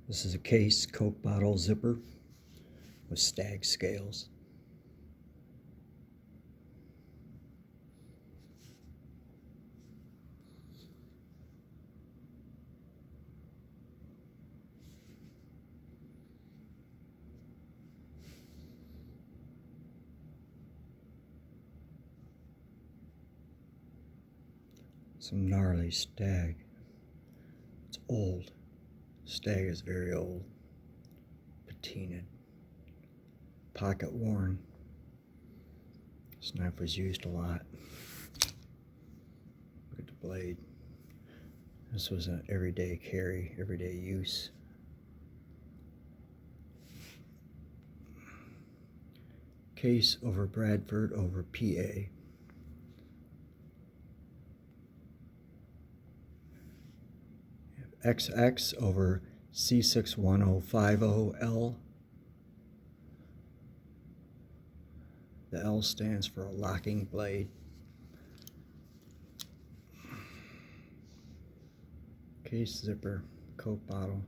This is a case Coke bottle zipper with stag scales. Some gnarly stag. It's old. Stag is very old. Patinaed. Pocket worn. This knife was used a lot. Look at the blade. This was an everyday carry, everyday use. Case over Bradford over PA. XX over C61050L. The L stands for a locking blade. Case zipper, Coke bottle.